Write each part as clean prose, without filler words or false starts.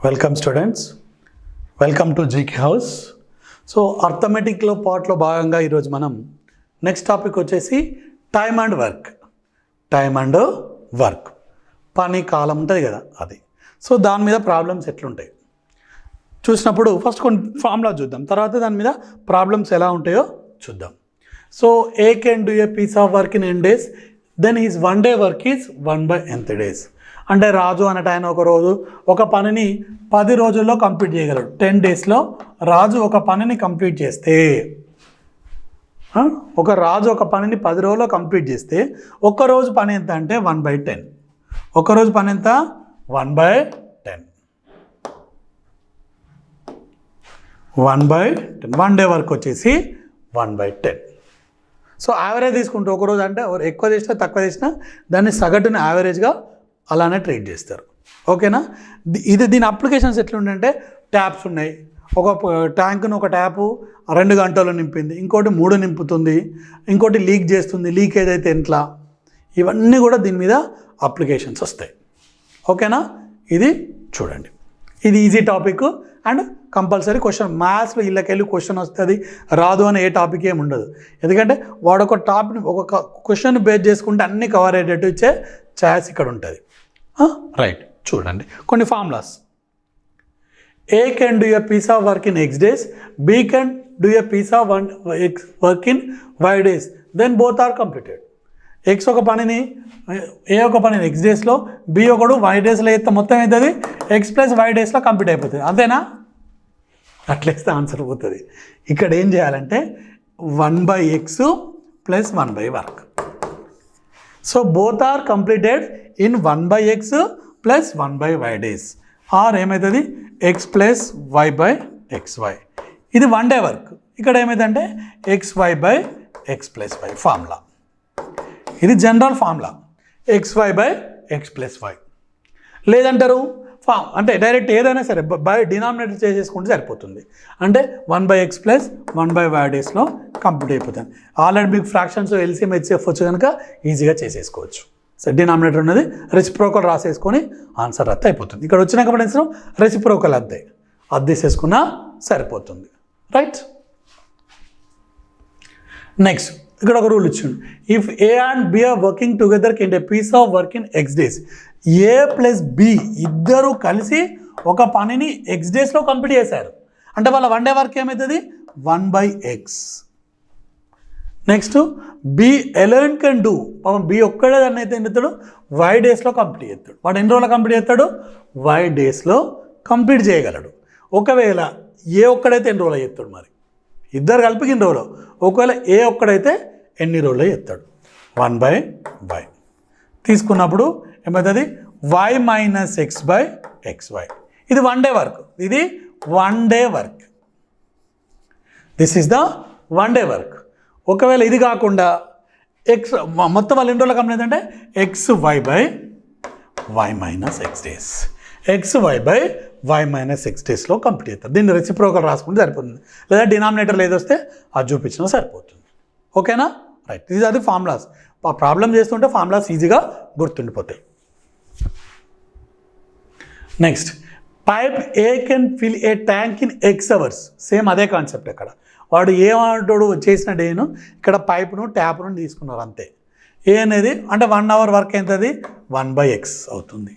Welcome students, welcome to GK house. So అర్థమెటిక్లో పార్ట్లో భాగంగా ఈరోజు మనం నెక్స్ట్ టాపిక్ వచ్చేసి టైమ్ అండ్ వర్క్. పని కాలం ఉంటుంది కదా అది. సో దాని మీద ప్రాబ్లమ్స్ ఎట్లుంటాయి చూసినప్పుడు ఫస్ట్ కొన్ని ఫార్ములా చూద్దాం, తర్వాత దాని మీద ప్రాబ్లమ్స్ ఎలా ఉంటాయో చూద్దాం. So A can do a piece of work in 10 days, then his 1 day work is 1/nth days. అంటే రాజు అనేట ఆయన ఒక పనిని 10 రోజుల్లో కంప్లీట్ చేయగలడు. 10 daysలో రాజు ఒక పనిని కంప్లీట్ చేస్తే, రాజు ఒక పనిని 10 రోజుల్లో కంప్లీట్ చేస్తే ఒక్కరోజు పని ఎంత అంటే 1/10. ఒక్కరోజు పని ఎంత 1/10. 1/10. 1 day వర్క్ వచ్చేసి 1/10. సో యావరేజ్ తీసుకుంటే ఒకరోజు అంటే ఎక్కువ చేసినా తక్కువ చేసినా దాన్ని సగటుని యావరేజ్గా అలానే ట్రీట్ చేస్తారు. ఓకేనా? దీని అప్లికేషన్స్ ఎట్లుండంటే ట్యాప్స్ ఉన్నాయి. ఒక ట్యాంకును ఒక ట్యాపు 2 గంటలు నింపింది, ఇంకోటి 3 నింపుతుంది, ఇంకోటి లీక్ చేస్తుంది, లీకేజ్ అయితే ఎట్లా, ఇవన్నీ కూడా దీని మీద అప్లికేషన్స్ వస్తాయి. ఓకేనా? ఇది చూడండి, ఇది easy topic and compulsory question. మ్యాథ్స్లో ఇళ్ళకెళ్ళి క్వశ్చన్ వస్తుంది, రాదు అని ఏ టాపిక్ ఏమి ఉండదు. ఎందుకంటే వాడు ఒక టాపిక్ ఒక క్వశ్చన్ బేస్ చేసుకుంటే అన్నీ కవర్ అయ్యేటట్టు ఇచ్చే ఛాయిస్ ఇక్కడ ఉంటుంది. రైట్, చూడండి కొన్ని formulas. A can do a piece of work in X days, B can do a piece of work in Y days, then both are completed. X ఒక పనిని ఏ ఒక పనిని X daysలో, బి ఒకడు Y daysలో అయితే మొత్తం అవుతుంది X + Y daysలో కంప్లీట్ అయిపోతుంది. అంతేనా? అట్లేస్తే ఆన్సర్ పోతుంది. ఇక్కడ ఏం చేయాలంటే 1/x + 1/work. So both are completed in 1/x + 1/y days, or ఏమవుతుంది X + Y/XY. ఇది 1 day వర్క్. ఇక్కడ ఏమైందంటే XY/X + Y ఫార్ములా. ఇది జనరల్ ఫార్ములా, XY/X + Y. లేదంటారు అంటే డైరెక్ట్ ఏదైనా సరే బై డినామినేటర్ చేసేసుకుంటే సరిపోతుంది. అంటే 1/x + 1/y daysలో కంప్లీట్ అయిపోతుంది. ఆల్రెడీ మీకు ఫ్రాక్షన్స్ LCM HCF వచ్చు కనుక ఈజీగా చేసేసుకోవచ్చు. సో డినామినేటర్ ఉన్నది రెసిప్రోకల్ రాసేసుకొని ఆన్సర్ రద్దు అయిపోతుంది. ఇక్కడ వచ్చిన కంపెనీస్లో రెసిప్రోకల్ అద్దేసేసుకున్నా సరిపోతుంది. రైట్, నెక్స్ట్ ఇక్కడ ఒక రూల్ ఇచ్చిండు. If A and B are working together can a piece of work in X days. A + B ఇద్దరు కలిసి ఒక పనిని X daysలో కంప్లీట్ చేశారు అంటే వాళ్ళ 1 day వర్క్ ఏమవుతుంది 1/x. Next B alone can do, B ఒక్కడే దాన్ని అయితే ఏం చేస్తాడు Y daysలో కంప్లీట్ చేస్తాడు. వాడు ఎన్ని రోజులు కంప్లీట్ చేస్తాడు Y daysలో కంప్లీట్ చేయగలడు. ఒకవేళ ఏ ఒక్కడైతే ఎన్ని రోజులు చేస్తాడు, మరి ఇద్దరు కలిపి ఎన్ని రోజులు, ఒకవేళ ఏ ఒక్కడైతే ఎన్ని రోజులు చేస్తాడు 1/y తీసుకున్నప్పుడు ఏమవుతుంది y - x/xy. ఇది 1 day వర్క్, ఇది 1 day work. This is the 1 day work. ఒకవేళ ఇది కాకుండా ఎక్స్ మొత్తం వాళ్ళు ఎన్ని రోజులు కంప్లీట్ అంటే XY/y - x days, XY/y - x daysలో complete అవుతుంది. దీన్ని రెసిప్రోకల్ రాసుకుంటే సరిపోతుంది, లేదా డినామినేటర్లో ఏది వస్తే అది చూపించినా సరిపోతుంది. ఓకేనా? రైట్, ఇది అది ఫార్ములాస్. ప్రాబ్లం చేస్తుంటే ఫార్ములాస్ ఈజీగా గుర్తుండిపోతాయి. Next, pipe A can fill a tank in X hours. Same అదే కాన్సెప్ట్. ఇక్కడ వాడు ఏమంటాడు చేసిన డేను, ఇక్కడ పైపును ట్యాప్ను తీసుకున్నారు అంతే. ఏ అనేది అంటే 1 hour వర్క్ అవుతుంది 1/x అవుతుంది.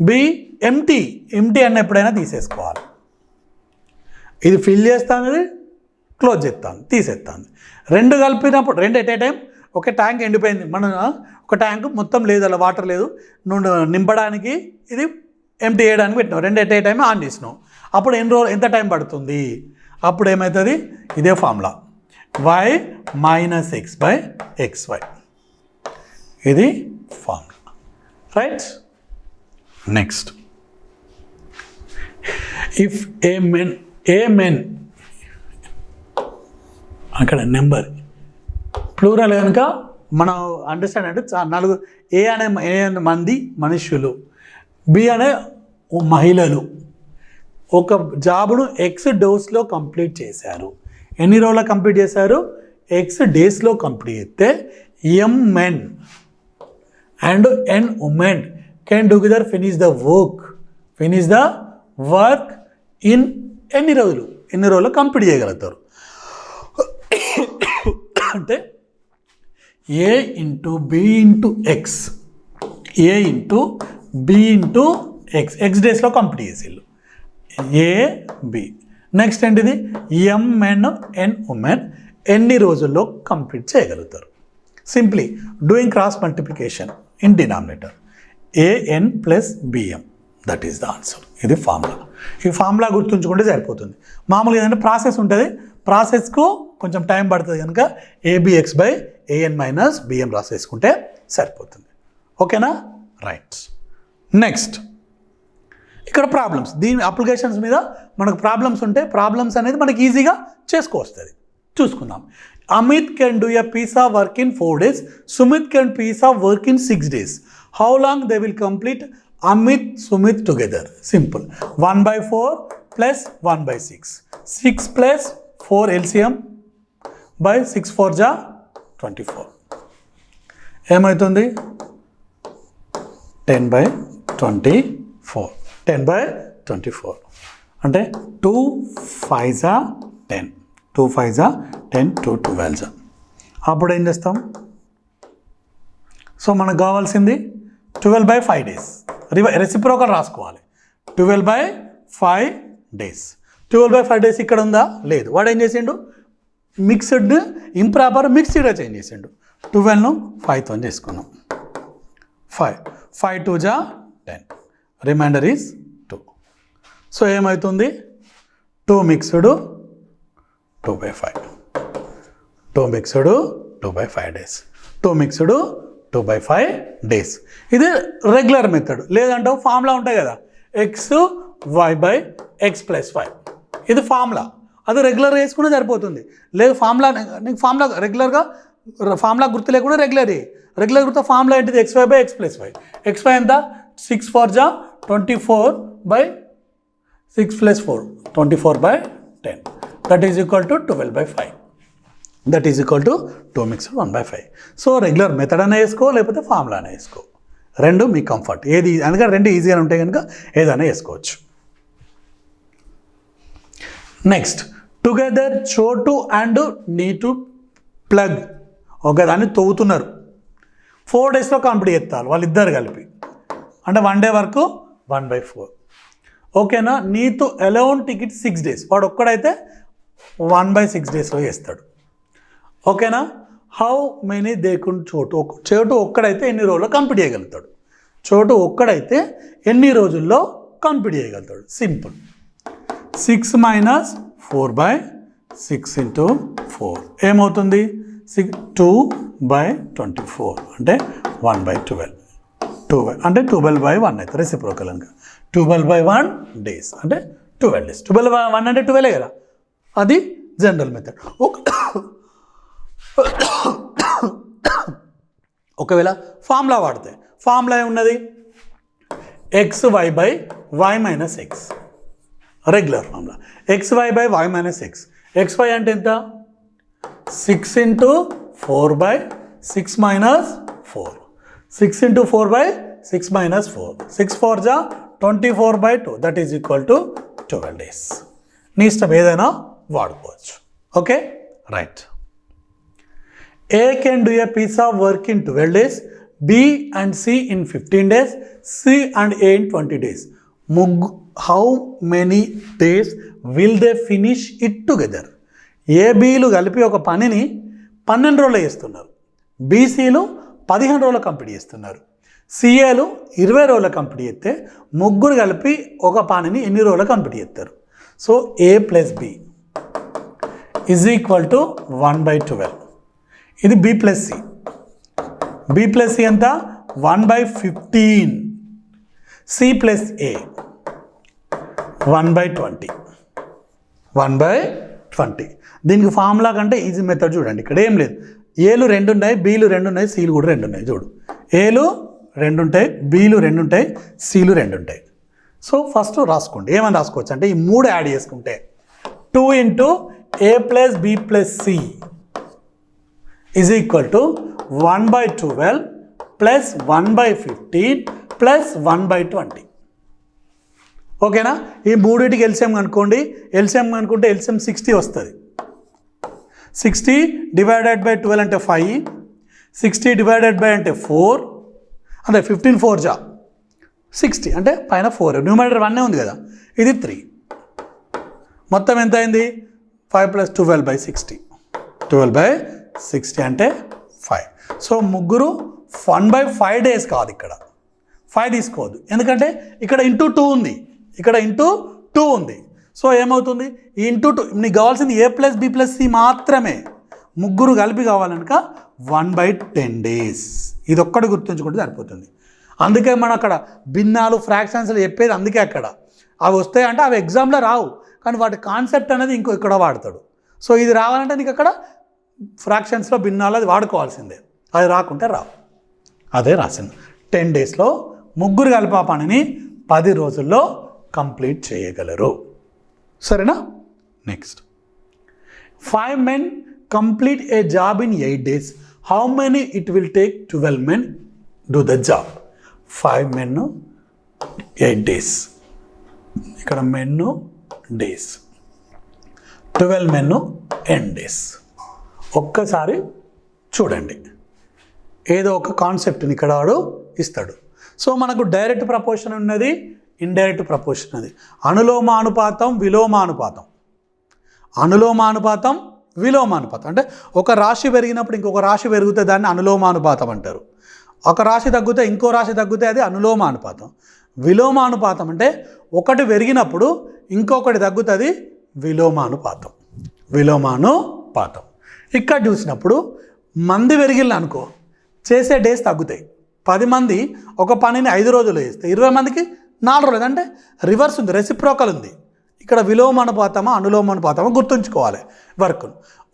బి ఎంటీ అన్న ఎప్పుడైనా తీసేసుకోవాలి. ఇది ఫిల్ చేస్తాను, క్లోజ్ చేస్తాను, తీసేస్తాను. 2 కలిపినప్పుడు 2 ఎట్ ఏ టైం. ఒక ట్యాంక్ ఎండిపోయింది, మన ఒక ట్యాంక్ మొత్తం లేదు, అలా వాటర్ లేదు, నువ్వు నింపడానికి ఇది ఎంటీ చేయడానికి పెట్టినావు. 2 ఎట్ ఏ టైం ఆన్ చేసినావు. అప్పుడు ఎంత టైం పడుతుంది, అప్పుడు ఏమవుతుంది ఇదే ఫార్ములా y - x/xy. ఇది formula. Right, next, if A men అక్కడ నెంబర్ ప్లూరల్ కనుక మనం అండర్స్టాండ్ అంటే 4. ఏ అనే మంది మనుష్యులు, బి అనే మహిళలు ఒక జాబును X daysలో కంప్లీట్ చేశారు. ఎన్ని రోజుల్లో కంప్లీట్ చేశారు X daysలో కంప్లీట్ చేస్తే M men and N women can together finish the work in ఎన్ని రోజులు కంప్లీట్ చేయగలుగుతారు అంటే A into B into X, A into B into X డేస్లో కంప్లీట్ చేసేళ్ళు ఏ బి. నెక్స్ట్ ఏంటిది ఎంఎన్ ఎన్ ఉమెన్ ఎన్ని రోజుల్లో కంప్లీట్ చేయగలుగుతారు. Simply doing cross multiplication in denominator AN plus BM, that is the answer. ఇది formula. ఈ formula గుర్తుంచుకుంటే సరిపోతుంది. మామూలుగా ఏంటంటే ప్రాసెస్ ఉంటుంది, ప్రాసెస్కు కొంచెం టైం పడుతుంది కనుక ABX by AN minus BM రాసేసుకుంటే సరిపోతుంది. ఓకేనా? రైట్. నెక్స్ట్ ఇక్కడ ప్రాబ్లమ్స్. దీని అప్లికేషన్స్ మీద మనకు ప్రాబ్లమ్స్ ఉంటే ప్రాబ్లమ్స్ అనేది మనకి ఈజీగా చేసుకోవస్తుంది. చూసుకుందాం. Amit can do a piece of work in 4 days. Sumit can piece of work in 6 days. How long they will complete Amit Sumit together? Simple. 1/4 plus 1/6. 6 plus 4 LCM by 6 4 జా 24. ఏమవుతుంది? 10/24. 10/24 అంటే 2 5 జా 10, 2 5 జా 10, 2 12 జా. అప్పుడు ఏం చేస్తాం? సో మనకు కావాల్సింది 12/5 days. రెసిప్రోకల్ రాసుకోవాలి. 12/5 days. 12/5 days ఇక్కడ ఉందా? లేదు. వాడు ఏం చేసిండు? మిక్స్డ్ ఇంప్రాపర్ మిక్స్డ్గా చేంజ్ చేసిండు. 12ను 5తో చేసుకున్నాం. 5 2 జా 10, రిమైండర్ ఈజ్ 2. సో ఏమవుతుంది? 2 mixed 2/5, 2 mixed 2/5 days, 2 mixed 2/5 days. ఇది రెగ్యులర్ మెథడ్. లేదంటే ఫార్ములా ఉంటాయి కదా, X Y by X plus 5. ఇది ఫార్ములా. అది రెగ్యులర్ వేసుకునే సరిపోతుంది. లేదు ఫార్ములా, నీకు ఫార్ములా రెగ్యులర్గా ఫార్ములా గుర్తు లేకుండా రెగ్యులర్ గుర్తు ఫార్ములా ఏంటిది? xy by X plus 5. xy ఎంత? 6 4 జా 24 by 6 plus 4 24/10. That is equal to 12/5. That is equal to 2 mixed 1/5. So regular method అనే వేసుకో, లేకపోతే ఫార్ములా అనే వేసుకో. రెండు మీ కంఫర్ట్. ఏది అందుకని రెండు ఈజీగా ఉంటాయి కనుక ఏదైనా వేసుకోవచ్చు. నెక్స్ట్, టుగెదర్ చోటు అండ్ నీటు ప్లగ్. ఒక దాన్ని తవ్వుతున్నారు. 4 daysలో కంప్లీట్ చేస్తారు వాళ్ళిద్దరు కలిపి. అంటే 1 day వరకు 1/4. ఓకేనా? నీతో అలౌన్ టికెట్ 6 days. వాడు ఒక్కడైతే 1/6 daysలో చేస్తాడు. ఓకేనా? హౌ మెనీ దే కుడ్ చోటు ఒక్కడైతే ఎన్ని రోజుల్లో కంప్లీట్ చేయగలుగుతాడు? చోటు ఒక్కడైతే ఎన్ని రోజుల్లో కంప్లీట్ చేయగలుగుతాడు? సింపుల్. 6 - 4/6 × 4 ఏమవుతుంది? 2/24 అంటే 1/12. 2 అంటే 12/1 అయితే రెసిప్రోకల్ కనుక 12/1 days అంటే 12 days. 12/1 అంటే 12 కదా, అది జనరల్ మెథడ్. ఒకవేళ ఫార్ములా వాడితే ఫార్ములా ఏమున్నది? xy by y minus X. Regular formula xy by y minus X. xy అంటే ఎంత? 6 × 4/6 మైనస్ 4. 6 × 4/6 మైనస్ 4. 6 4 జా 24/2. That is equal to 12 days. నీ ఇష్టం ఏదైనా వాడుకోవచ్చు. Okay, right. A can do a piece of work in 12 days, B and C in 15 days, C and A in 20 days. How many days will they finish it together? A, Bలు కలిపి ఒక పనిని 12 రోజులు చేస్తున్నారు. BCలు 15 రోజులు కంప్లీట్ చేస్తున్నారు. CAలు 20 రోజులు complete చేస్తే ముగ్గురు కలిపి ఒక పనిని ఎన్ని రోజులు కంప్లీట్ చేస్తారు? So A + B is equal to 1/12. ఇది B + C. B + C ఎంత? 1/15. C + A 1/20. 1/20. దీనికి ఫార్ములా కంటే ఈజీ మెథడ్ చూడండి. ఇక్కడ ఏం లేదు. ఏలు 2 ఉన్నాయి, బీలు 2 ఉన్నాయి, సీలు కూడా 2 ఉన్నాయి. చూడు, ఏలు 2 ఉంటాయి, బీలు 2 ఉంటాయి, సీలు 2 ఉంటాయి. సో ఫస్ట్ రాసుకోండి. ఏమని రాసుకోవచ్చు అంటే ఈ 3 యాడ్ చేసుకుంటే 2 × A + B + C is equal to 1/12 + 1/15 + 1/20. ఓకేనా? ఈ మూడింటికి ఎల్సిఎం కనుక్కోండి. ఎల్సిఎం కనుక్కుంటే ఎల్సిఎం 60 వస్తుంది. 60 డివైడెడ్ బై 12 అంటే 5, 60 డివైడెడ్ బై అంటే 4, అంటే 15 4 జా 60 అంటే పైన 4, న్యూమరేటర్ 1 ఉంది కదా, ఇది 3. మొత్తం ఎంత అయింది? 5 + 12/60. 12/60 అంటే 5. సో ముగ్గురు 1/5 days కాదు, ఇక్కడ 5 తీసుకోవద్దు, ఎందుకంటే ఇక్కడ ఇంటూ 2 ఉంది, ఇక్కడ ఇంటూ 2 ఉంది. సో ఏమవుతుంది? ఈ ఇంటూ 2 నీకు కావాల్సింది A + B + C మాత్రమే. ముగ్గురు కలిపి కావాలనుక 1/10 days. ఇది ఒక్కటి గుర్తుంచుకుంటే సరిపోతుంది. అందుకే మనం అక్కడ భిన్నాలు ఫ్రాక్షన్స్లు చెప్పేది అందుకే. అక్కడ అవి వస్తాయంటే అవి ఎగ్జామ్లో రావు, కానీ వాటి కాన్సెప్ట్ అనేది ఇంకో ఇక్కడ వాడతాడు. సో ఇది రావాలంటే నీకు అక్కడ ఫ్రాక్షన్స్లో భిన్నాలు అది వాడుకోవాల్సిందే, అది రాకుంటే రావు. అదే రాసింది. 10 daysలో ముగ్గురు కలిపి ఆ పనిని 10 రోజుల్లో కంప్లీట్ చేయగలరు. సరేనా? Next, 5 men complete a job in 8 days. How many it will take 12 men do the job? 5 men 8 days. ఇక్కడ men days, 12 men 10 days. ఒక్కసారి చూడండి, ఏదో ఒక కాన్సెప్ట్ని ఇక్కడ వాడు ఇస్తాడు. సో మనకు డైరెక్ట్ ప్రపోర్షన్ ఉన్నది, ఇండైరెక్ట్ ప్రపోర్షన్ ఉన్నది, అనులోమానుపాతం, విలోమానుపాతం. అనులోమానుపాతం, విలోమానుపాతం అంటే ఒక రాశి పెరిగినప్పుడు ఇంకొక రాశి పెరిగితే దాన్ని అనులోమానుపాతం అంటారు. ఒక రాశి తగ్గితే ఇంకో రాశి తగ్గితే అది అనులోమానుపాతం. విలోమానుపాతం అంటే ఒకటి పెరిగినప్పుడు ఇంకొకటి తగ్గుతుంది, విలోమానుపాతం. విలోమానుపాతం. ఇక్కడ చూసినప్పుడు మంది పెరిగిళ్ళు అనుకో, చేసే డేస్ తగ్గుతాయి. 10 మంది ఒక పనిని 5 రోజులు చేస్తే 20 మందికి 4 రోజులు, అంటే రివర్స్ ఉంది, రెసిప్రోకల్ ఉంది. ఇక్కడ విలోమానుపాతమా అనులోమానుపాతమా గుర్తుంచుకోవాలి వర్క్.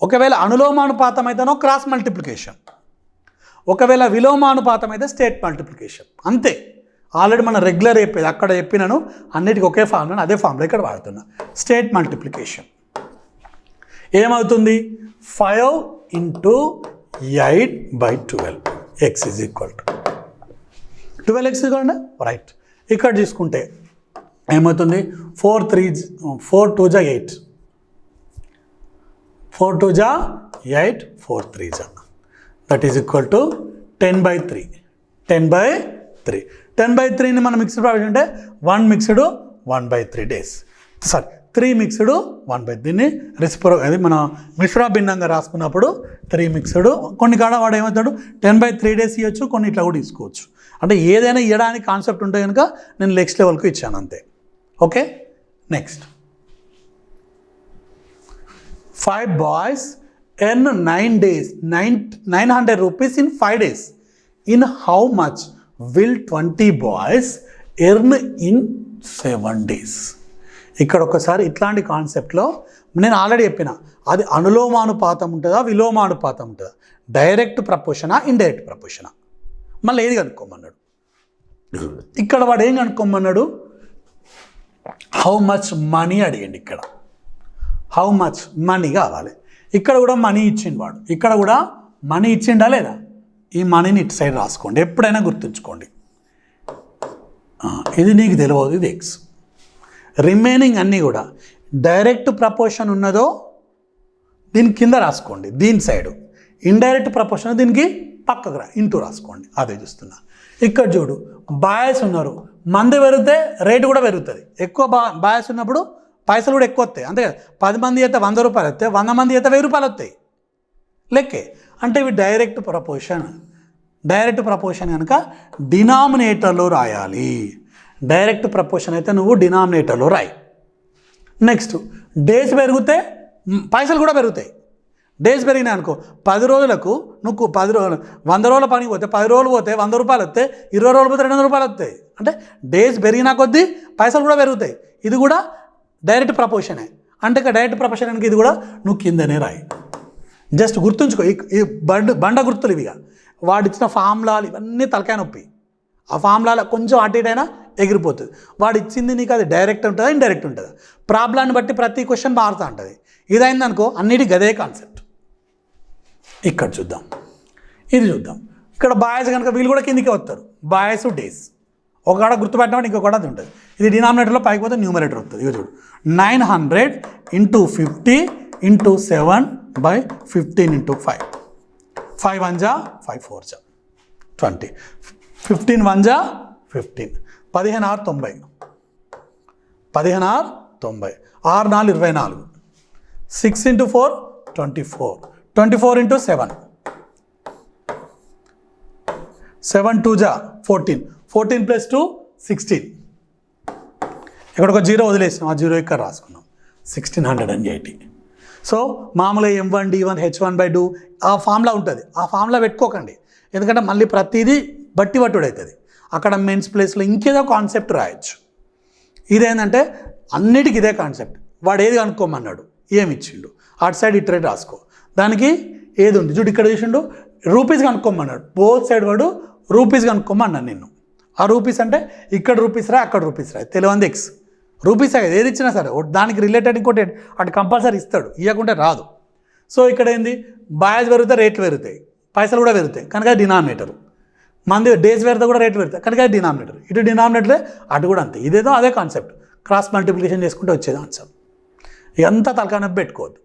ఒకవేళ అనులోమానుపాతం అయితేనో క్రాస్ మల్టిప్లికేషన్, ఒకవేళ విలోమానుపాతం అయితే స్టేట్ మల్టిప్లికేషన్. అంతే, ఆల్రెడీ మనం రెగ్యులర్ చెప్పేది అక్కడ చెప్పినాను, అన్నిటికీ ఒకే ఫార్ములా, అదే ఫార్ములా ఇక్కడ వాడుతున్నా. స్టేట్ మల్టిప్లికేషన్ ఏమవుతుంది? 5 × 8/12 x is equal to 12x right. ఇక్కడ తీసుకుంటే ఏమవుతుంది? 4 2 = 8, 4 2 = 8, 4 3 = దట్ ఈజ్ ఈక్వల్ టు 10/3. 10/3. 10/3ని మనం మిక్స్డ్ ప్రాపర్టీ అంటే 1 మిక్స్డ్ 1/3 days. Sorry 3 mixed 1/3. దీన్ని అది మన మిశ్రా భిన్నంగా రాసుకున్నప్పుడు 3 మిక్స్డ్. కొన్ని కాడ వాడు ఏమవుతాడు 10/3 days ఇవ్వచ్చు, కొన్ని ఇట్లా కూడా తీసుకోవచ్చు. అంటే ఏదైనా ఇవ్వడానికి కాన్సెప్ట్ ఉంటే కనుక నేను నెక్స్ట్ లెవెల్కి ఇచ్చాను అంతే. Okay, next 5 boys earn 9 days 900 rupees in 5 days. In how much will 20 boys earn in 7 days? ఇక్కడ ఒకసారి ఇట్లాంటి కాన్సెప్ట్లో నేను ఆల్రెడీ చెప్పిన, అది అనులోమానుపాతం ఉంటుందా విలోమానుపాతం ఉంటుందా, డైరెక్ట్ ప్రపోర్షనా ఇండైరెక్ట్ ప్రపోర్షనా, మళ్ళీ ఏది కనుక్కోమన్నాడు. ఇక్కడ వాడు ఏం కనుక్కోమన్నాడు? హౌ మచ్ మనీ అడిగండి. ఇక్కడ హౌ మచ్ మనీ కావాలి. ఇక్కడ కూడా మనీ ఇచ్చిండు వాడు, ఇక్కడ కూడా మనీ ఇచ్చిండా లేదా? ఈ మనీని ఇటు సైడ్ రాసుకోండి, ఎప్పుడైనా గుర్తుంచుకోండి. ఇది నీకు తెలియదు, ఇది ఎక్స్. రిమైనింగ్ అన్నీ కూడా డైరెక్ట్ ప్రపోర్షన్ ఉన్నదో దీని కింద రాసుకోండి, దీని సైడు. ఇండైరెక్ట్ ప్రపోర్షన్ దీనికి పక్కకు ఇంటూ రాసుకోండి, అదే చూస్తున్నా. ఇక్కడ చూడు, బాయస్ ఉన్నారు, మంది పెరిగితే రేటు కూడా పెరుగుతుంది. ఎక్కువ బాయస్ ఉన్నప్పుడు పైసలు కూడా ఎక్కువ వస్తాయి, అంతే కదా. 10 మంది అయితే 100 రూపాయలు వస్తాయి, 100 మంది అయితే 1000 రూపాయలు వస్తాయి లెక్కే. అంటే ఇవి డైరెక్ట్ ప్రపోర్షన్. డైరెక్ట్ ప్రపోర్షన్ కనుక డినామినేటర్లో రాయాలి. డైరెక్ట్ ప్రపోర్షన్ అయితే నువ్వు డినామినేటర్లో రాయి. నెక్స్ట్, డేస్ పెరిగితే పైసలు కూడా పెరుగుతాయి. డేస్ పెరిగినాయి అనుకో, 10 రోజులకు నువ్వు 10 రోజులు 100 రోజుల పనికి పోతే 10 రోజులు పోతే 100 రూపాయలు వస్తాయి, 20 రోజులు పోతే 200 రూపాయలు వస్తాయి. అంటే డేస్ పెరిగినా కొద్దీ పైసలు కూడా పెరుగుతాయి. ఇది కూడా డైరెక్ట్ ప్రపోర్షనే. అంటే ఇక డైరెక్ట్ ప్రపోర్షన్ ఇది కూడా నువ్వు కిందనే రాయి. జస్ట్ గుర్తుంచుకో, ఈ బండ గుర్తులు ఇవిగా. వాడిచ్చిన ఫార్ములాలు ఇవన్నీ తలకాయ నొప్పి. ఆ ఫార్ములాలో కొంచెం అటు ఇటు అయినా ఎగిరిపోతుంది. వాడు ఇచ్చింది నీకు అది డైరెక్ట్ ఉంటుందా ఇండైరెక్ట్ ఉంటుందా, ప్రాబ్లాన్ని బట్టి ప్రతి క్వశ్చన్ మారుతూ ఉంటుంది. ఇదైందనుకో అన్నిటికీ అదే కాన్సెప్ట్. ఇక్కడ చూద్దాం, ఇది చూద్దాం. ఇక్కడ బాయ్స్ కనుక వీళ్ళు కూడా కిందికి వస్తారు. బాయ్స్ డేస్ ఒక కాడ గుర్తుపెట్టినప్పుడు ఇంకొక అది ఉంటుంది. ఇది డినామినేటర్లో పైకి పోతే న్యూమరేటర్ వస్తుంది. ఇక చూడు 900 × 50 × 7/15 × 5. 5 1 జా 5 4 జా 20. 15 1 జా 15. 15 6 90. 15 6 90. 6 4 24. 6 × 4 24. 24 × 7. 7 2 జా 14. 14 + 2 16. ఇక్కడ ఒక 0 వదిలేసినాం, ఆ 0 ఇక్కడ రాసుకున్నాం. 1680. సో మామూలుగా M1 D1 H1/2 ఆ ఫార్ములా ఉంటుంది. ఆ ఫార్ములా పెట్టుకోకండి, ఎందుకంటే మళ్ళీ ప్రతిదీ బట్టి పట్టుడు అవుతుంది. అక్కడ మెన్స్ ప్లేస్లో ఇంకేదో కాన్సెప్ట్ రాయొచ్చు. ఇదేంటంటే అన్నిటికీ ఇదే కాన్సెప్ట్. వాడు ఏది కనుక్కోమన్నాడు, ఏమి ఇచ్చిండు, అటు సైడ్ ఇటు రేట్ రాసుకో. దానికి ఏది ఉంది చూడు, ఇక్కడ చూసిండు రూపీస్ కనుక్కోమన్నాడు. బోత్ సైడ్ వాడు రూపీస్ కనుక్కోమన్నాను నిన్ను. ఆ రూపీస్ అంటే ఇక్కడ రూపీస్ రా, అక్కడ రూపీస్ రా, తెలియంది ఎక్స్ రూపీస్ ఏది ఇచ్చినా సరే దానికి రిలేటెడ్ ఇంకోటి అటు కంపల్సరీ ఇస్తాడు, ఇవ్వకుంటే రాదు. సో ఇక్కడ ఏంది, బాయస్ పెరుగుతాయి, రేట్లు పెరుగుతాయి, పైసలు కూడా పెరుగుతాయి, కనుక డినామినేటర్. మంది డేస్ పెడితే కూడా రేట్లు పెరుగుతాయి, కనుక డినామినేటర్. ఇటు డినామినేటరే, అటు కూడా అంతే. ఇదేదో అదే కాన్సెప్ట్, క్రాస్ మల్టిప్లికేషన్ చేసుకుంటే వచ్చేది ఆన్సర్. ఎంత తలకానొప్పి పెట్టుకోవద్దు.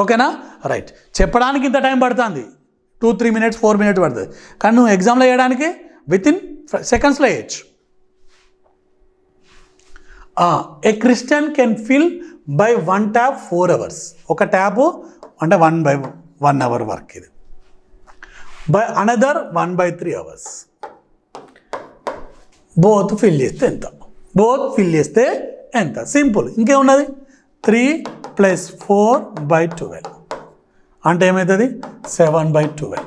ఓకేనా? రైట్. చెప్పడానికి ఇంత టైం పడుతుంది, 2-3 minutes 4 minutes పడుతుంది, కానీ నువ్వు ఎగ్జామ్లో వేయడానికి వితిన్ సెకండ్స్లో వేయచ్చు. A Christian can fill by 1 tap 4 hours. ఒక ట్యాపు అంటే 1/1 hour వర్క్ ఇది. By another 1/3 hours. Both fill చేస్తే ఎంత? బోత్ ఫిల్ చేస్తే ఎంత? సింపుల్. ఇంకేమున్నది? 3 + 4/12 అంటే ఏమవుతుంది? 7/12.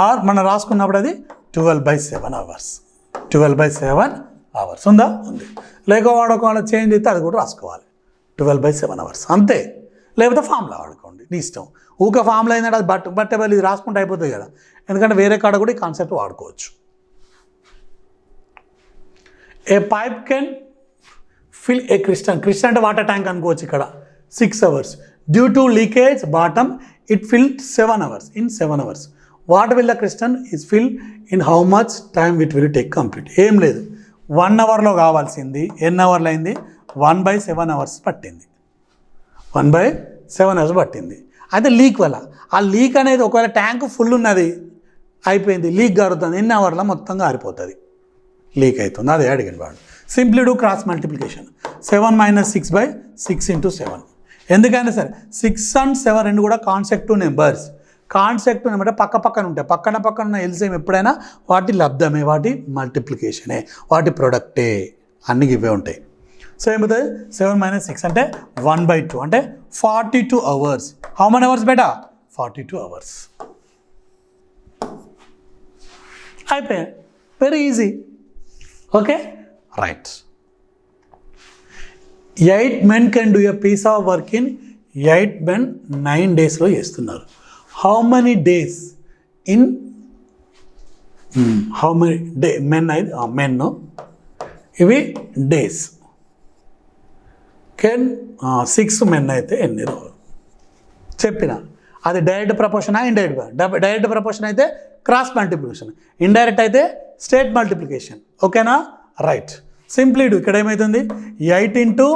ఆర్ మనం రాసుకున్నప్పుడు అది 12/7 hours. 12/7 hours ఉందా? ఉంది. లేక వాడుకోవాలి చేంజ్ అయితే అది కూడా రాసుకోవాలి, 12/7 hours అంతే. లేకపోతే ఫామ్లా వాడుకోండి, నీ ఇష్టం. ఊక ఫామ్లో ఏంటంటే అది బట్టబల్ ఇది రాసుకుంటే అయిపోతుంది కదా, ఎందుకంటే వేరే కాడ కూడా ఈ కాన్సెప్ట్ వాడుకోవచ్చు. A pipe can fill a క్రిస్టన్ అంటే వాటర్ ట్యాంక్ అనుకోవచ్చు. ఇక్కడ 6 hours. Due to leakage bottom it fill 7 hours. In 7 hours. What will the క్రిస్టన్ is fill in how much time it will take complete? ఏం లేదు, 1 hourలో కావాల్సింది ఎన్ని అవర్లు అయింది? 1/7 hours పట్టింది. 1/7 hours పట్టింది. అయితే లీక్ వల్ల ఆ లీక్ అనేది ఒకవేళ ట్యాంక్ ఫుల్ ఉన్నది అయిపోయింది, లీక్ గారుతుంది, ఎన్ని అవర్లో మొత్తంగా ఆరిపోతుంది, లీక్ అవుతుంది. అదే అడిగిన వాడు. Simply do cross multiplication. 7 - 6/6 × 7. ఎందుకైనా సరే 6 and 7 రెండు కూడా కాన్సెక్టివ్ నెంబర్స్. కాన్సెక్టివ్ నెంబర్ పక్క పక్కన ఉంటాయి. పక్కన ఉన్న ఎల్సిఎం ఎప్పుడైనా వాటి లబ్ధమే, వాటి మల్టిప్లికేషనే, వాటి ప్రొడక్టే, అన్నీ ఇవే ఉంటాయి. సో ఏమవుతుంది? 7 - 6 అంటే 1/2 అంటే 42 hours. హౌ మెనీ అవర్స్ బేటా? 42 hours. అయిపోయా. Very easy. Okay, right. 8 men can do a piece of work in 8 men 9 daysలో చేస్తున్నారు. How many days in how many day men అయితే మెన్, ఇవి డేస్. కెన్ 6 men అయితే ఎన్ని రోజులు చెప్పిన. అది డైరెక్ట్ ప్రపోర్షనా ఇండైరెక్ట్? డైరెక్ట్ ప్రపోర్షన్ అయితే క్రాస్ మల్టిప్లికేషన్, ఇండైరెక్ట్ అయితే స్టేట్ మల్టిప్లికేషన్. ఓకేనా? రైట్. Simply do. ఇక్కడ ఏమవుతుంది? 8 ×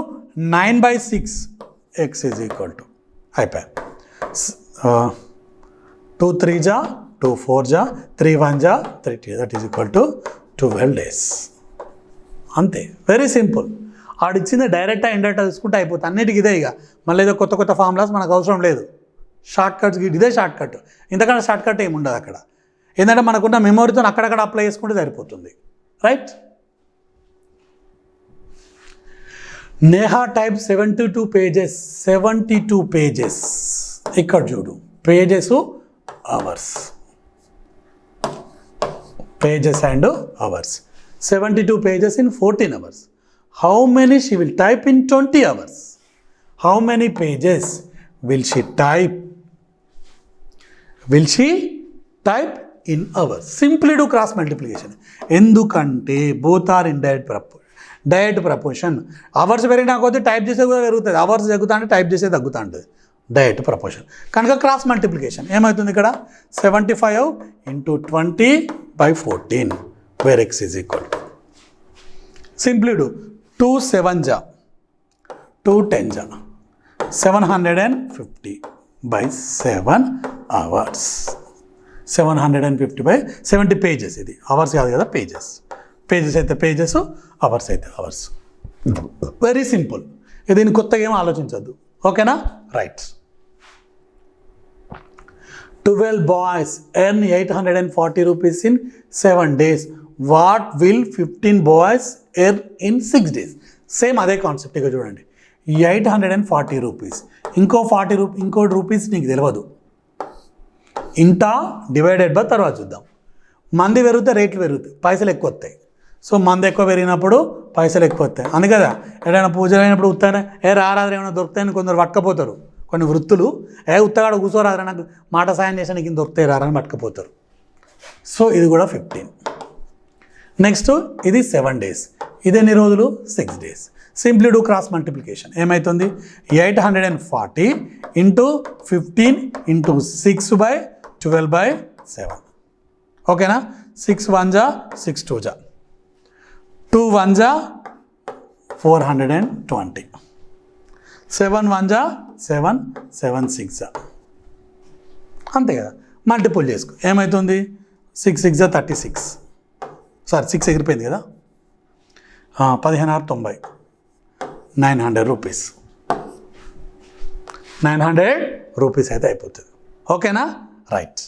9/6 x = అయిపోయా. 2 3 జా 2 4 జా 3 1 జా 3 2 that is equal to 12 days. అంతే, వెరీ సింపుల్. ఆడిచ్చింది డైరెక్టా ఇండైరెక్టా తీసుకుంటే అయిపోతుంది. అన్నిటికీ ఇదే. ఇక మళ్ళీ ఏదో కొత్త ఫార్ములాస్ మనకు అవసరం లేదు. షార్ట్ కట్స్ ఇదే షార్ట్ కట్. ఇంతకన్నా షార్ట్ కట్ ఏమి ఉండదు అక్కడ. ఏంటంటే మనకున్న మెమొరీతో అక్కడక్కడ అప్లై చేసుకుంటే సరిపోతుంది. Right. Neha type 72 pages. 72 pages. ఇక్కడ చూడు, pages hours, pages and hours. 72 pages in 14 hours. How many she will type in 20 hours? How many pages will she type? Will she type in hours? Simply do cross multiplication. ఎందుకంటే both are indirect proportion. Direct proportion. Hours పెరిగినా కొద్దీ type చేసేది కూడా పెరుగుతుంది. Hours తగ్గుతా అంటే type చేసేది తగ్గుతూ ఉంటుంది. డైరెక్ట్ ప్రపోర్షన్ కనుక క్రాస్ మల్టిప్లికేషన్ ఏమవుతుంది? ఇక్కడ 75 × 20/14 where x is equal to simply do 2 7 జా 2 10 జా 750 by 7 hours. 750 by 70 pages. ఇది అవర్స్ కాదు కదా, పేజెస్. పేజెస్ అయితే పేజెస్, అవర్స్ అయితే అవర్స్. Very simple. దీన్ని కొత్తగా ఏమో ఆలోచించద్దు. ఓకేనా? Right. 12 boys earn 840 rupees in 7 days. What will 15 boys earn in 6 days? Same అదే కాన్సెప్ట్. ఇక చూడండి, 840 రూపీస్, ఇంకో 40 ఇంకోటి రూపీస్ నీకు తెలియదు. ఇంటా డివైడెడ్ బై తర్వాత చూద్దాం. మంది పెరిగితే రేట్లు పెరుగుతాయి, పైసలు ఎక్కువ వస్తాయి. సో మంది ఎక్కువ పెరిగినప్పుడు పైసలు ఎక్కువ వస్తాయి. అందుకే కదా ఏదైనా పూజలు అయినప్పుడు ఉత్తానే రారాదు ఏమైనా దొరుకుతాయని కొందరు పట్టుకపోతారు. కొన్ని వృత్తులు ఉత్తగాడ కూర్చోరాదు, నాకు మాట సాయం చేసిన నీకు దొరుకుతాయి రారని పట్టుకపోతారు. సో ఇది కూడా 15. నెక్స్ట్ ఇది 7 days, ఇది ఎన్ని రోజులు? 6 days. Simply do cross multiplication. ఏమవుతుంది? 840 ఇంటూ 15 ఇంటూ 6 by 12 by 7. ఓకేనా? 6 1 జా 6 2 జా 2 1 జా 420, 7 1 జా 7 7 6 జా, అంతే కదా. మల్టిపుల్ చేసుకో. ఏమవుతుంది? 6 6 జా 36. సారీ 6 ఎగిరిపోయింది కదా. 15 90, 900 రూపీస్. 900 రూపీస్ అయితే అయిపోతుంది. ఓకేనా? Right.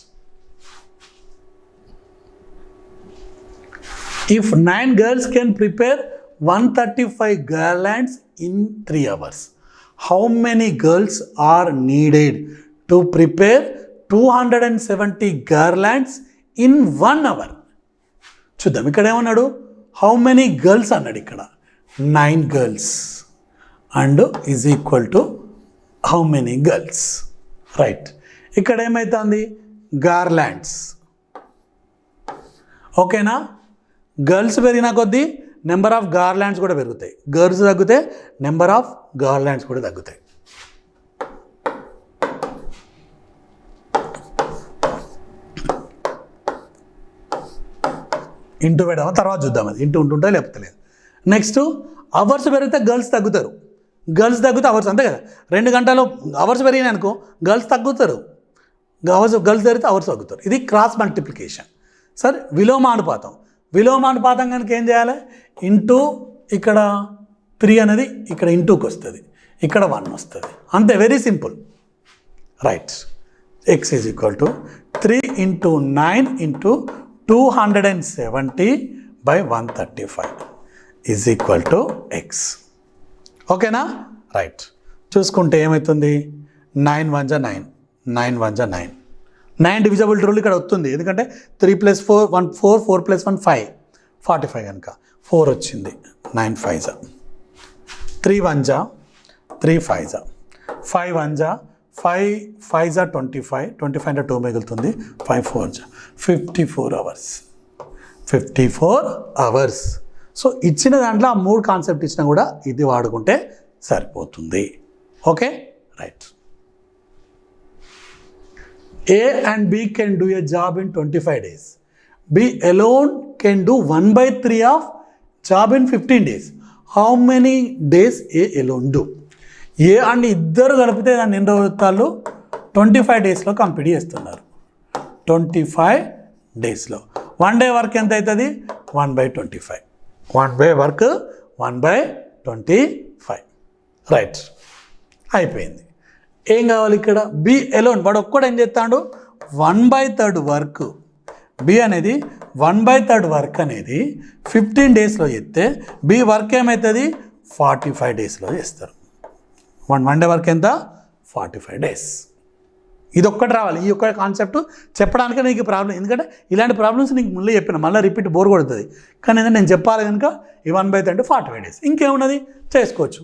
If 9 girls can prepare 135 garlands in 3 hours, how many girls are needed to prepare 270 garlands in 1 hour? చూద్దాం. ఇక్కడ ఏమన్నాడు? హౌ మెనీ గర్ల్స్ అన్నాడు. ఇక్కడ 9 girls and is equal to how many girls. Right. ఇక్కడ ఏమవుతుంది? గార్లాండ్స్. ఓకేనా? Girls పెరిగిన కొద్దీ నెంబర్ ఆఫ్ గార్లాండ్స్ కూడా పెరుగుతాయి. గర్ల్స్ తగ్గితే నెంబర్ ఆఫ్ గార్లాండ్స్ కూడా తగ్గుతాయి. ఇంటూ పెడదామా? తర్వాత చూద్దాం. అది ఇంటూ ఉంటుంటే లేకపోతే లేదు. నెక్స్ట్ అవర్స్ పెరిగితే గర్ల్స్ తగ్గుతారు. గర్ల్స్ తగ్గితే అవర్స్, అంతే కదా. 2 గంటలు అవర్స్ పెరిగినాయి అనుకో, గర్ల్స్ తగ్గుతారు. గర్ల్స్ పెరిగితే అవర్స్ తగ్గుతారు. ఇది క్రాస్ మల్టిప్లికేషన్. సరే, విలోమానుపాతం. విలోమానుపాతం కనుక ఏం చేయాలి? ఇంటూ ఇక్కడ 3 అనేది ఇక్కడ ఇంటూకి వస్తుంది, ఇక్కడ 1 వస్తుంది, అంతే. Very simple. Right. X is equal to 3 into 9 into 270 by 135 is equal to X. ఓకేనా? రైట్. చూసుకుంటే ఏమవుతుంది? 9 1 జా 9, 9 1 జా 9. 9 డివిజబిలిటీ రూల్ ఇక్కడ వస్తుంది, ఎందుకంటే 3 + 4 1 4, 4 + 1 5, 45 కనుక 4 వచ్చింది. 9 5 జా 3 1 జా 3 5 జా 5 1 జా 5 5 జా 25, 25 అంటే 2 మిగులుతుంది. 5 4 జా 54 hours. 54 hours. సో ఇచ్చిన దాంట్లో ఆ 3 కాన్సెప్ట్ ఇచ్చినా కూడా ఇది వాడుకుంటే సరిపోతుంది. Okay? Right. A and B can do a job in 25 days. B alone can do 1/3 of job in 15 days. How many days A alone do? A and ఇద్దరు కలిపితే దాన్ని ఎన్ని రోజులు? 25 daysలో కంప్లీట్ చేస్తున్నారు. 25 daysలో 1 day వర్క్ ఎంత అవుతుంది? 1/25. 1 day వర్క్ 1/25. రైట్. అయిపోయింది. ఏం కావాలి ఇక్కడ? Be alone. వాడు ఒక్కడు ఏం చేస్తాడు? 1/3 వర్క్. బి అనేది 1/3 వర్క్ అనేది 15 daysలో చేస్తే బి వర్క్ ఏమవుతుంది? 45 daysలో చేస్తారు. 1 day వర్క్ ఎంత? 45 days. ఇది ఒక్కటి రావాలి. ఈ ఒక్క కాన్సెప్ట్ చెప్పడానికి నీకు ప్రాబ్లం, ఎందుకంటే ఇలాంటి ప్రాబ్లమ్స్ నీకు ముందు చెప్పిన, మళ్ళీ రిపీట్ బోర్ కొడుతుంది. కానీ నేను చెప్పాలి కనుక ఈ 1/3 అంటే 45 days. ఇంకేమున్నది? చేసుకోవచ్చు.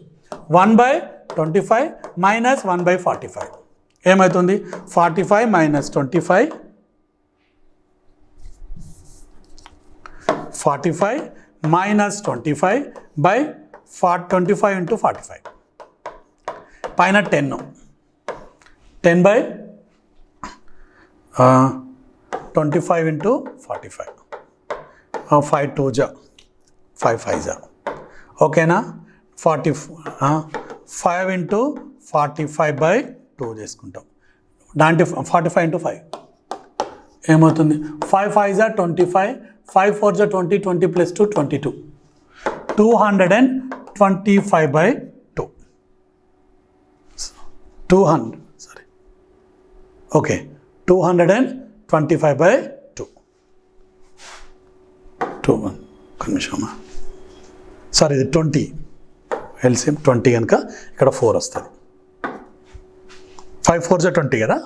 1/25 మైనస్ 1/45 ఏమవుతుంది? 45 మైనస్ 25, 45 మైనస్ 25 బై 25 ఇంటూ 45 పైన 10, 10/25 ఇంటూ 45, 5 2 జా 5 5 జా ఓకేనా 5 ఇంటూ 45/2 చేసుకుంటాం. దాంట్లో 45 ఇంటూ 5 ఏమవుతుంది? 5 5 జా 25, 5 4 జా 20, 20 + 2 22, 225/2. 225/2. నిమిషమా, సారీ ఇది 20, ఎల్సిఎం 20 కనుక ఇక్కడ 4 వస్తుంది. 5 4 జా 20 కదా,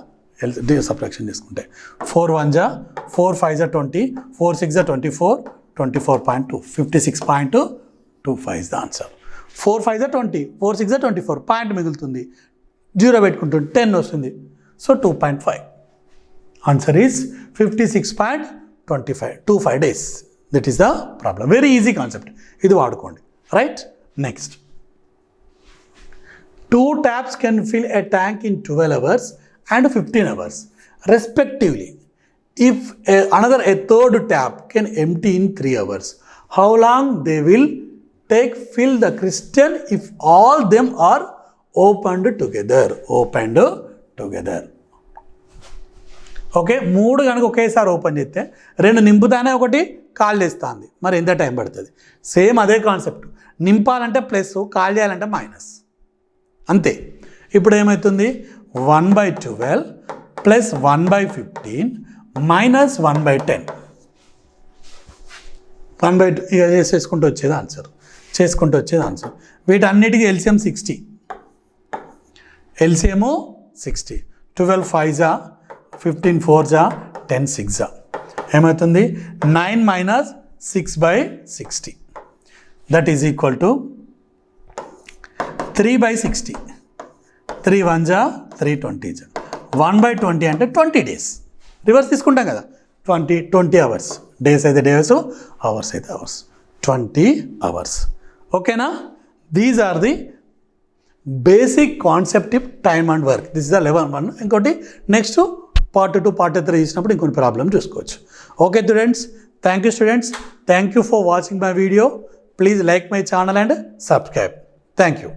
సబ్ట్రాక్షన్ చేసుకుంటే 4 1 జా 4 5 జా 20, 4 6 జా 24, 24.2, 56.25 ఇస్ ద ఆన్సర్. 4 5 జా 20, 4 6 జా 24, పాయింట్ మిగులుతుంది, 0 పెట్టుకుంటుంది, 10 వస్తుంది. So 2.5. Answer is 56.25 days. That is the problem. Very easy concept, ఇది వాడుకోండి. Right, next 2 taps can fill a tank in 12 hours and 15 hours respectively. If a third tap can empty in 3 hours, how long they will take fill the crystal if all them are opened together? Okay, 3 కనుక ఒకేసారి open చేస్తే 2 నింపుతానే ఒకటి call చేస్తుంది, మరి ఎంత time పడుతుంది? Same అదే concept, నింపాలంటే plus, call చేయాలంటే మైనస్, అంతే. ఇప్పుడు ఏమవుతుంది? 1/12 ప్లస్ 1/15 మైనస్ 1/10. 1/2 ఇక చేసుకుంటూ వచ్చేది ఆన్సర్. వీటన్నిటికీ ఎల్సిఎం 60. ఎల్సిఎము 60. 12 5 జా 15 4 జా 10 6 జా ఏమవుతుంది? 9 minus 6/60. That is equal to 3/60. 3 1 జా 3 20 జా 1/20 అంటే 20 డేస్. రివర్స్ తీసుకుంటాం కదా, 20 అవర్స్. డేస్ అయితే డేస్, అవర్స్ అయితే అవర్స్. 20 అవర్స్. ఓకేనా? These are the basic concept of time and work. This is the level 1. ఇంకోటి నెక్స్ట్ పార్ట్ 2 పార్ట్ 3 ఇచ్చినప్పుడు ఇంకొన్ని ప్రాబ్లమ్ చూసుకోవచ్చు. Okay students, thank you students. Thank you for watching my video. Please like my channel and subscribe. Thank you.